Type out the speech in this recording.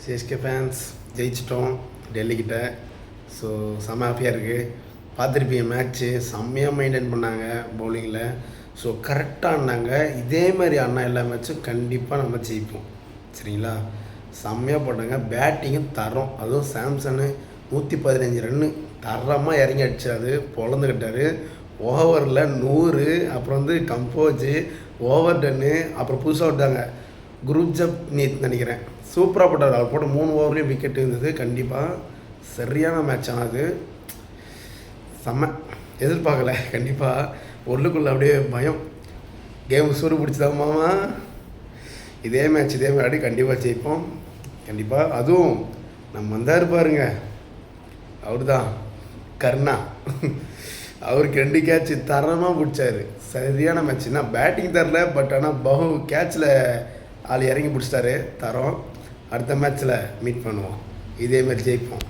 CSK fans ஜெயிச்சிட்டோம் டெல்லிக்கிட்ட. So செம்ம ஹாப்பியாக இருக்குது. பார்த்துருப்பீங்க மேட்ச்சு செம்மையாக மெயின்டைன் பண்ணாங்க பவுலிங்கில். ஸோ கரெக்டாக ஆடினாங்க. இதே மாதிரி ஆடினா எல்லா மேட்ச்சும் கண்டிப்பாக நம்ம ஜெயிப்போம். சரிங்களா? செம்மையாக போட்டாங்க. பேட்டிங்கும் தரோம். அதுவும் சாம்சனு 115 ரன்னு தரமாக இறங்கி அடித்தார். பொழந்துக்கிட்டார். ஓவரில் 100, அப்புறம் கம்போஜு, ஓவர் டன்னு, அப்புறம் புதுசாக விட்டாங்க குரூப்ஜப் நீத் நினைக்கிறேன். சூப்பராக போட்டார். அவர் போட்ட 3 ஓவர்லேயும் விக்கெட் இருந்தது. கண்டிப்பாக சரியான மேட்ச் ஆனது. செம்ம எதிர்பார்க்கல. கண்டிப்பாக உள்ளுக்குள்ளே அப்படியே பயம். கேம் சூடு பிடிச்சதான் மாமா. இதே மேட்ச் இதே மாதிரி கண்டிப்பாக ஜெயிப்போம். கண்டிப்பாக. அதுவும் நம்ம வந்தார் பாருங்க, அவர் தான் கர்ணா. அவருக்கு 2 கேட்ச் தரமாக பிடிச்சாரு. சரியான மேட்ச்னா பேட்டிங் தரல, பட் ஆனால் கேட்சில் ஆள் இறங்கி பிடிச்சிட்டாரு. தரோம். அடுத்த மேட்ச்சில் மீட் பண்ணுவோம். இதேமாதிரி ஜெயிப்போம்.